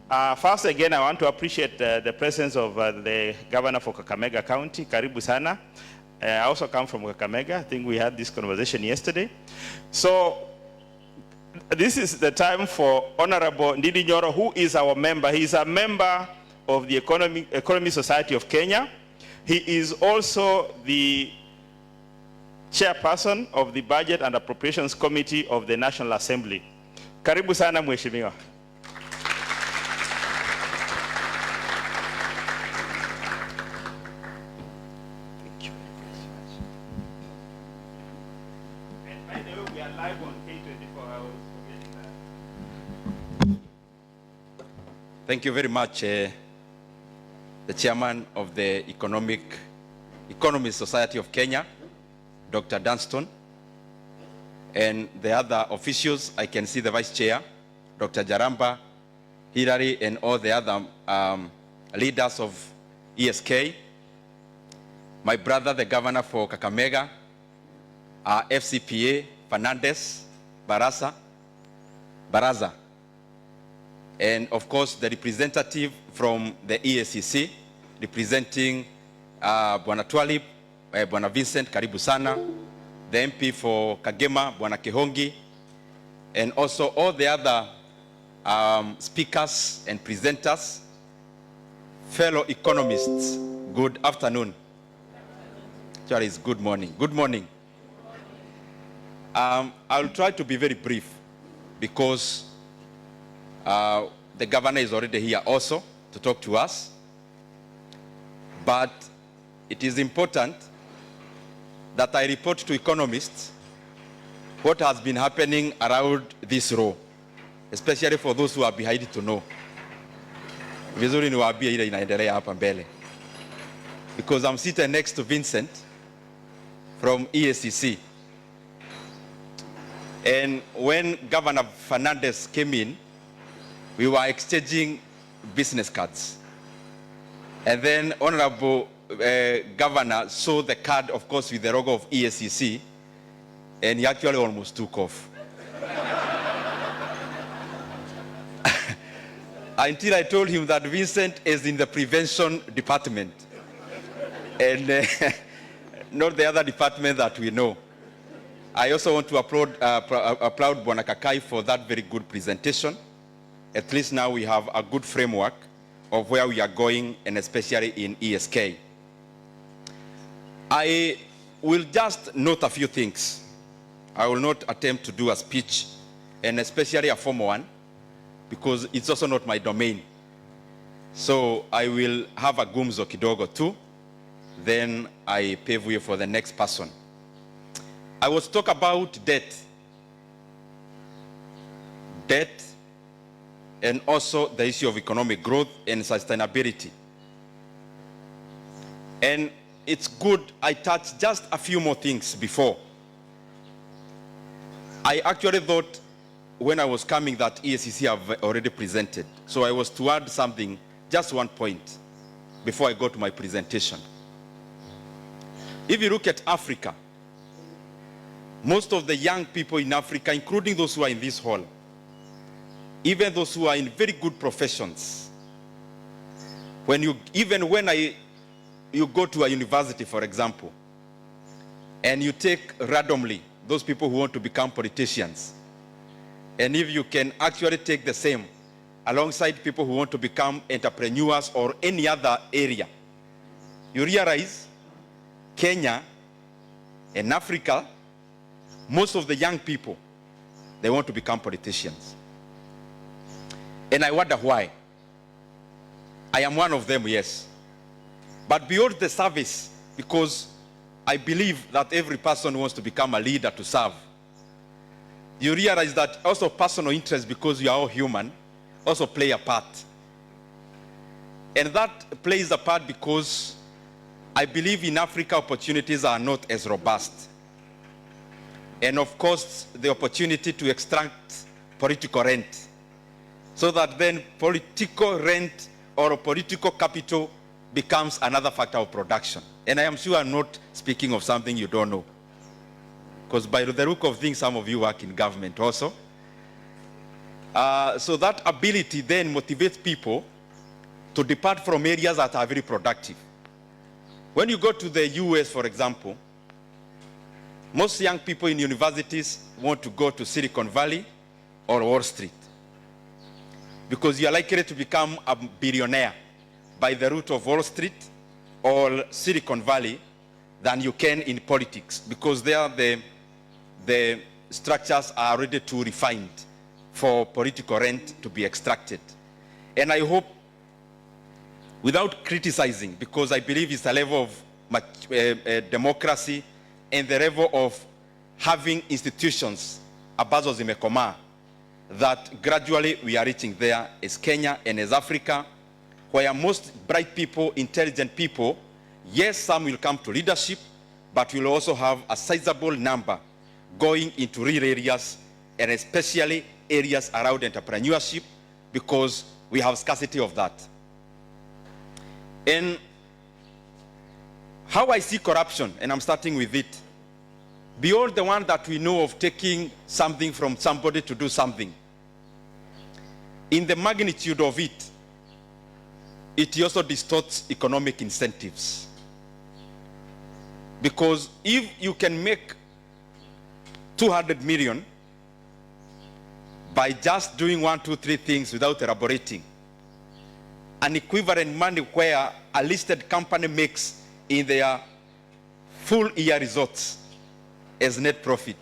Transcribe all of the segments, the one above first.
First, again, I want to appreciate the presence of the governor for Kakamega County. Karibu sana. I also come from Kakamega. I think we had this conversation yesterday. So, this is the time for Honorable Ndindi Nyoro, who is our member. He is a member of the Economy Society of Kenya. He is also the chairperson of the Budget and Appropriations Committee of the National Assembly. Karibu sana mheshimiwa. Thank you very much, the chairman of the Economy Society of Kenya, Dr. Dunston, and the other officials. I can see the vice chair, Dr. Jaramba, Hilary, and all the other leaders of Eacc. My brother, the governor for Kakamega, FCPA, Fernandez, Baraza, and of course the representative from the Eacc, representing Bwana Twalib, Bwana Vincent, Karibu sana, the MP for Kagema, Bwana Kehongi, and also all the other speakers and presenters, fellow economists, good afternoon. Actually, it's good morning. Good morning. I'll try to be very brief because the governor is already here also to talk to us. But it is important that I report to economists what has been happening around this row, especially for those who are behind to know. Vizuri niwaambie ile inaendelea hapa mbele. Because I'm sitting next to Vincent from Eacc. And when Governor Fernandez came in, we were exchanging business cards. And then Honorable Governor saw the card, of course, with the logo of Eacc, and he actually almost took off. Until I told him that Vincent is in the prevention department, and not the other department that we know. I also want to applaud Bwana Kakai for that very good presentation. At least now we have a good framework of where we are going, and especially in Eacc. I will just note a few things. I will not attempt to do a speech, and especially a formal one, because it's also not my domain. So I will have a gumzo kidogo too, then I pave way for the next person. I was talk about debt, and also the issue of economic growth and sustainability. And it's good I touch just a few more things before. I actually thought when I was coming that Eacc have already presented. So I was to add something, just one point, before I go to my presentation. If you look at Africa, most of the young people in Africa, including those who are in this hall, even those who are in very good professions, even when you go to a university, for example, and you take randomly those people who want to become politicians, and if you can actually take the same alongside people who want to become entrepreneurs or any other area, you realize Kenya and Africa, most of the young people, they want to become politicians. And I wonder why. I am one of them, yes. But beyond the service, because I believe that every person wants to become a leader to serve, you realize that also personal interest, because you are all human, also play a part. And that plays a part because I believe in Africa opportunities are not as robust. And of course, the opportunity to extract political rent, so that then political rent or political capital becomes another factor of production. And I am sure I'm not speaking of something you don't know, because by the look of things, some of you work in government also. So that ability then motivates people to depart from areas that are very productive. When you go to the US, for example, most young people in universities want to go to Silicon Valley or Wall Street because you are likely to become a billionaire by the route of Wall Street or Silicon Valley than you can in politics, because there the structures are already too refined for political rent to be extracted. And I hope, without criticizing, because I believe it's a level of democracy and the level of having institutions ambazo zimekomaa, that gradually we are reaching there as Kenya and as Africa, where most bright people, intelligent people, yes, some will come to leadership, but we'll also have a sizable number going into real areas, and especially areas around entrepreneurship, because we have scarcity of that. And how I see corruption, and I'm starting with it, beyond the one that we know of taking something from somebody to do something, in the magnitude of it, it also distorts economic incentives. Because if you can make 200 million by just doing 1, 2, 3 things without elaborating, an equivalent money where a listed company makes in their full year results as net profit,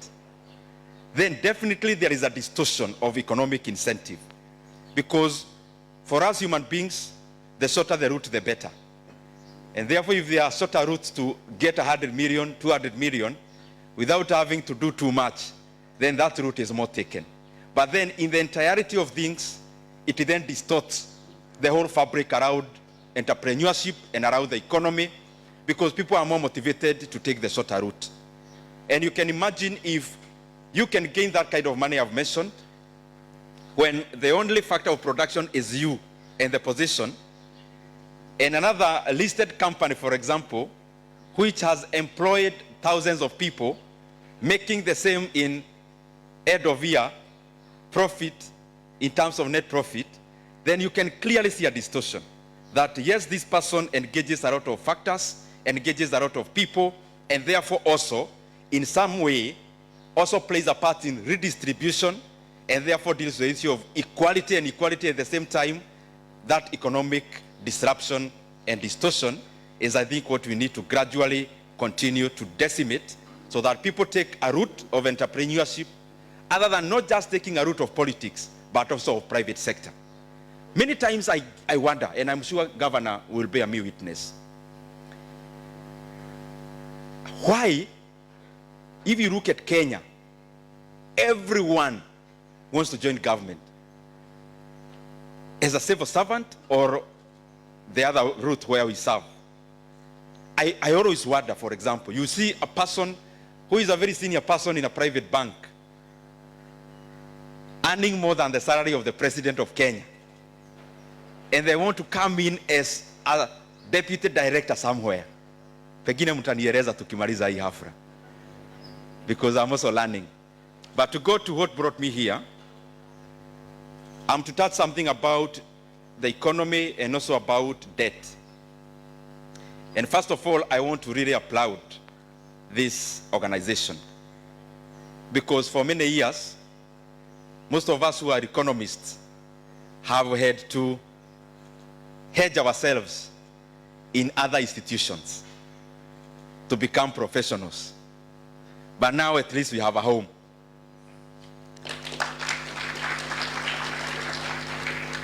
then definitely there is a distortion of economic incentive. Because for us human beings, the shorter the route, the better. And therefore, if there are shorter routes to get 100 million, 200 million, without having to do too much, then that route is more taken. But then in the entirety of things, it then distorts the whole fabric around entrepreneurship and around the economy, because people are more motivated to take the shorter route. And you can imagine if you can gain that kind of money I've mentioned, when the only factor of production is you and the position, and another listed company, for example, which has employed thousands of people, making the same in end of year profit in terms of net profit, then you can clearly see a distortion. That yes, this person engages a lot of factors, engages a lot of people, and therefore also, in some way, also plays a part in redistribution, and therefore deals with the issue of equality, and equality at the same time. That economic disruption and distortion is, I think, what we need to gradually continue to decimate, so that people take a route of entrepreneurship, other than not just taking a route of politics, but also of private sector. Many times I wonder, and I'm sure Governor will bear me witness, why, if you look at Kenya, everyone wants to join government as a civil servant or the other route where we serve. I always wonder, for example, you see a person who is a very senior person in a private bank earning more than the salary of the president of Kenya, and they want to come in as a deputy director somewhere. Pengine mtanieleza tukimaliza hii hafla, because I'm also learning. But to go to what brought me here, I'm to touch something about the economy and also about debt. And first of all, I want to really applaud this organization, because for many years, most of us who are economists have had to hedge ourselves in other institutions to become professionals. But now at least we have a home.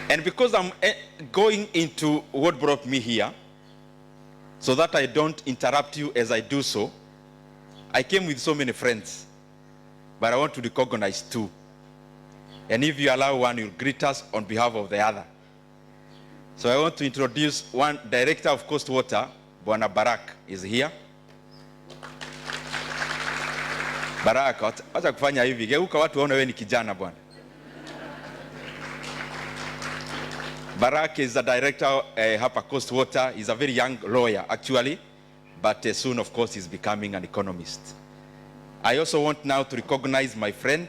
And because I'm going into what brought me here, so that I don't interrupt you as I do so, I came with so many friends, but I want to recognize two. And if you allow one, you'll greet us on behalf of the other. So I want to introduce one director of Coast Water, Bwana Barak, is here. Barak, wacha kufanya hivi. Geuka watu waone wewe ni kijana bwana. Barak is the director hapa Coast Water. He's a very young lawyer actually, but soon of course he's becoming an economist. I also want now to recognize my friend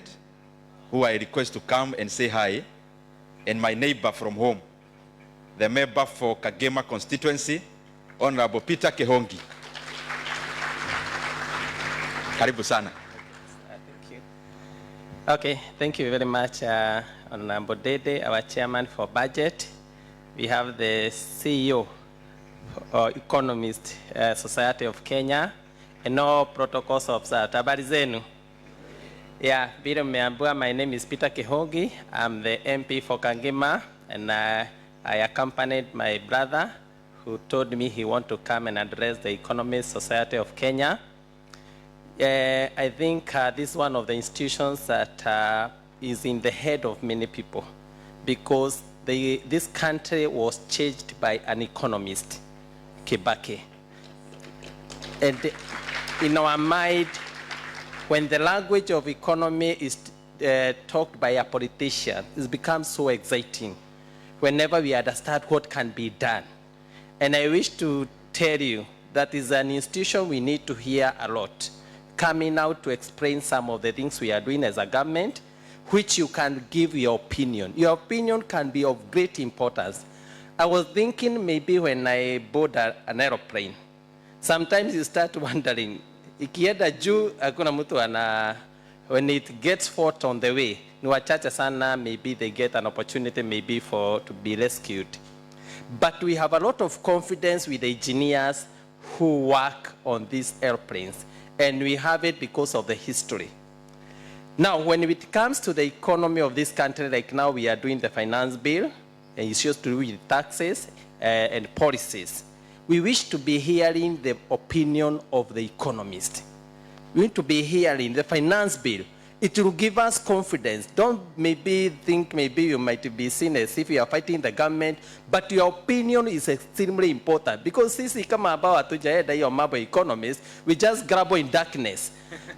who I request to come and say hi, and my neighbor from home, the member for Kagema constituency, Honorable Peter Kehongi. Karibu sana. Thank you. Okay, thank you very much, Honorable Dede, our chairman for budget. We have the CEO, Economist Society of Kenya, and all protocols observed. Habari zenu? Yeah, vile mmeambiwa, my name is Peter Kehongi. I'm the MP for Kagema, and I accompanied my brother who told me he want to come and address the Economist Society of Kenya. I think this is one of the institutions that is in the head of many people, because this country was changed by an economist, Kibaki. And in our mind, when the language of economy is talked by a politician, it becomes so exciting whenever we understand what can be done. And I wish to tell you that is an institution we need to hear a lot, coming out to explain some of the things we are doing as a government, which you can give your opinion. Your opinion can be of great importance. I was thinking maybe when I board an aeroplane, sometimes you start wondering, ikienda juu, hakuna mtu when it gets fought on the way, ni wachache sana, maybe they get an opportunity maybe to be rescued. But we have a lot of confidence with the engineers who work on these airplanes, and we have it because of the history. Now, when it comes to the economy of this country, like now we are doing the finance bill, and it's just to do with taxes and policies. We wish to be hearing the opinion of the economist. We need to be hearing the finance bill. It will give us confidence. Don't maybe think maybe you might be seen as if you are fighting the government, but your opinion is extremely important, because sisi kama ambao hatujaenda hiyo mambo economist, we just grapple in darkness.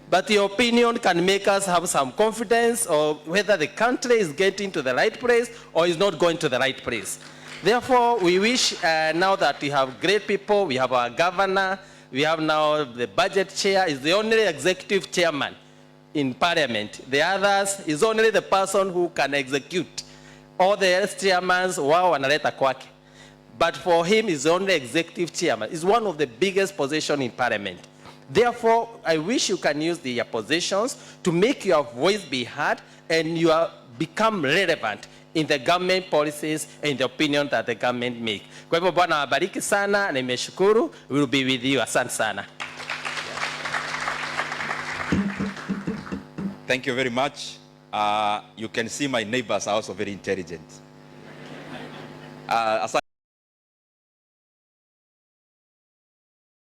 But your opinion can make us have some confidence of whether the country is getting to the right place or is not going to the right place. Therefore, we wish now that we have great people, we have our governor, we have now the budget chair, is the only executive chairman in parliament. The others is only the person who can execute. All the else chairmen, wao wanaleta kwake. But for him, is only executive chairman. Is one of the biggest positions in parliament. Therefore, I wish you can use the positions to make your voice be heard and you become relevant in the government policies and the opinion that the government make. Kwa hivyo Bwana wabariki sana na nimeshukuru. We will be with you. Asante sana. Thank you very much. You can see my neighbors are also very intelligent.